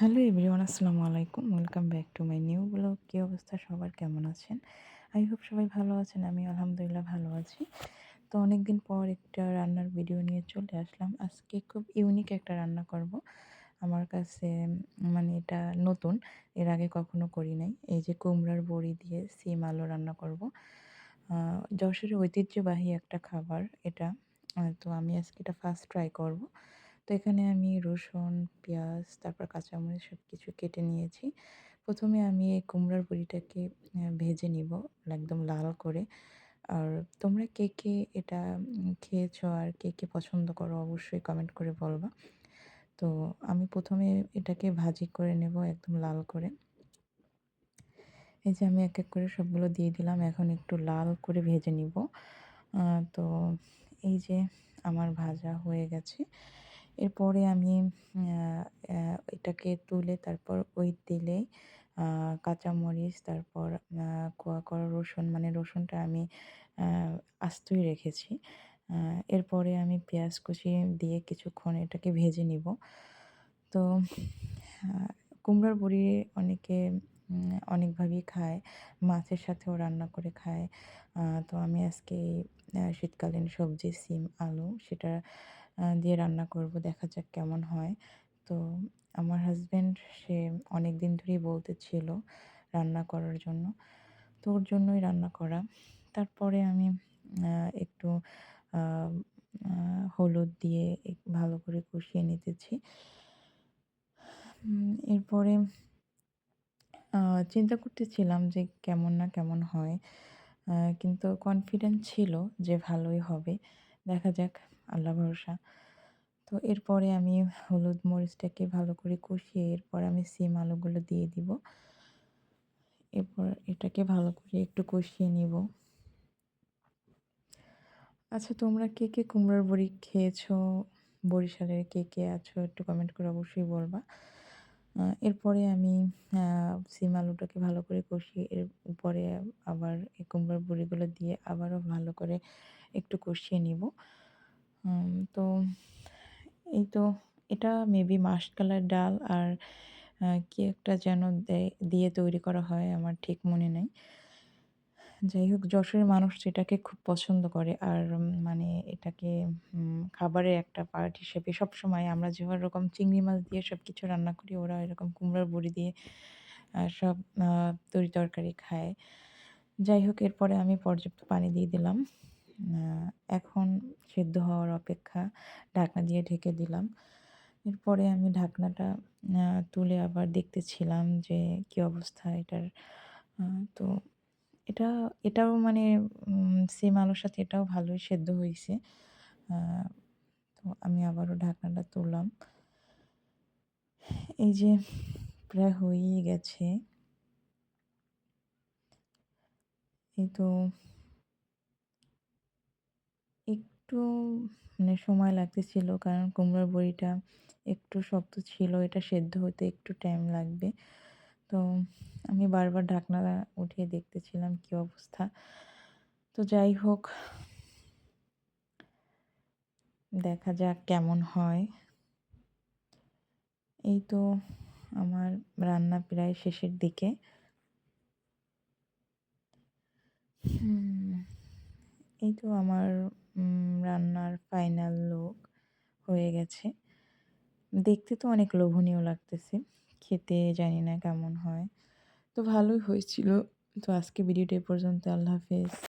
Hello everyone, আসসালামু আলাইকুম। Welcome back to my new blog. কী অবস্থা সবার, কেমন আছেন? আই হোপ সবাই ভালো আছেন। আমি আলহামদুলিল্লাহ ভালো আছি। তো অনেক দিন পর একটা রান্নার ভিডিও নিয়ে চলে আসলাম। আজকে খুব ইউনিক একটা রান্না করব। আমার কাছে মানে এটা নতুন। এর আগে কখনো করি নাই। এই যে কুমড়ার বড়ি দিয়ে সিম আলু রান্না করব। যশোরের ঐতিহ্যবাহী একটা খাবার এটা। তো আমি আজকে এটা ফার্স্ট ট্রাই করব। তো এখানে আমি রসুন, পেঁয়াজ, তারপর কাঁচামরিচ সবকিছু কেটে নিয়েছি। ১ম এ আমি এই কুমড়ার বড়িটাকে ভেজে নিব একদম লাল করে। আর তোমরা কে, কে এটা খেয়েছো আর কে, কে পছন্দ করো অবশ্যই কমেন্ট করে বলবা। তো আমি ১ম এ এটাকে ভাজি করে নেব একদম লাল করে। এই যে আমি এক, এক করে সবগুলো দিয়ে দিলাম। এখন একটু লাল করে ভেজে নিব। আ তো এই যে আমার ভাজা হয়ে গেছে। এরপরে আমি আ আ এটাকে তুলে তারপর ওই তেলেই আ কাঁচামরিচ, তারপর কোয়া করা রসুন, মানে রসুনটা আমি আ আস্তই রেখেছি। আ এরপরে আমি পেঁয়াজ কুচি দিয়ে কিছুক্ষণ এটাকে ভেজে নিব। তো আ কুমড়ার বড়ি অনেকে অনেকভাবেই খায়। মাছের সাথেও রান্না করে খায়। তো আমি আজকে শীতকালীন সবজি সিম, আলু সেটা দিয়ে রান্না করব। দেখা যাক কেমন হয়। তো আমার হাসব্যান্ড সে অনেকদিন ধরেই বলতেছিল রান্না করার জন্য। তো ওর জন্যই রান্না করা। তারপরে আমি আ একটু আ আ হলুদ দিয়ে ভালো করে কষিয়ে নিতেছি। এরপরে আ চিন্তা করতেছিলাম যে কেমন না কেমন হয়। আ কিন্তু কনফিডেন্ট ছিল যে ভালোই হবে। দেখা যাক, আল্লাহ ভরসা। তো এরপরে আমি হলুদ মরিচটাকে ভালো করে কষিয়ে এরপর আমি সিম আলুগুলো দিয়ে দিব। এরপর এটাকে ভালো করে একটু কষিয়ে নিব। আচ্ছা, তোমরা কে, কে কুমড়ার বড়ি খেয়েছো? বরিশালের কে, কে আছো? একটু কমেন্ট করে অবশ্যই বলবা। এরপরে আমি আ সিম আলুটাকে ভালো করে কষিয়ে এর উপরে আবার এই কুমড়ার বড়িগুলো দিয়ে আবারও ভালো করে একটু কষিয়ে নিব। তো এই তো এটা মেবি মাসকলাইর ডাল আর কি একটা যেন দিয়ে তৈরি করা হয়, আমার ঠিক মনে নেই। যাই হোক, যশোরের মানুষ এটাকে খুব পছন্দ করে। আর মানে এটাকে খাবারের একটা পার্ট হিসেবে সবসময় আমরা যেরকম চিংড়ি মাছ দিয়ে সবকিছু রান্না করি, ওরা এরকম কুমড়ার বড়ি দিয়ে সব আ তরি-তরকারি খায়। যাই হোক, এরপরে আমি পর্যাপ্ত পানি দিয়ে দিলাম। আ এখন সেদ্ধ হওয়ার অপেক্ষা। ঢাকনা দিয়ে ঢেকে দিলাম। এরপরে আমি ঢাকনাটা আ তুলে আবার দেখতেছিলাম যে কি অবস্থা এটার। আ তো এটা এটাও মানে সেম আলুর সাথে এটাও ভালোই সেদ্ধ হইছে। আ তো আমি আবারও ঢাকনাটা তুললাম। এই যে প্রায় হয়েই গেছে। এই তো একটু মানে সময় লাগতেছিল, কারণ কুমড়োর বড়িটা একটু শক্ত ছিল। এটা সেদ্ধ হতে একটু টাইম লাগবে। তো আমি বারবার ঢাকনা উঠিয়ে দেখতেছিলাম কি অবস্থা। তো যাই হোক, দেখা যাক কেমন হয়। এই তো আমার রান্না প্রায় শেষের দিকে। হুম, এই তো আমার রান্নার ফাইনাল লুক হয়ে গেছে। দেখতে তো অনেক লোভনীয় লাগতেছে। খেতে জানি না কেমন হয়। তো ভালোই হয়েছিল। তো আজকে ভিডিওটা এ পর্যন্ত। আল্লাহ হাফেজ।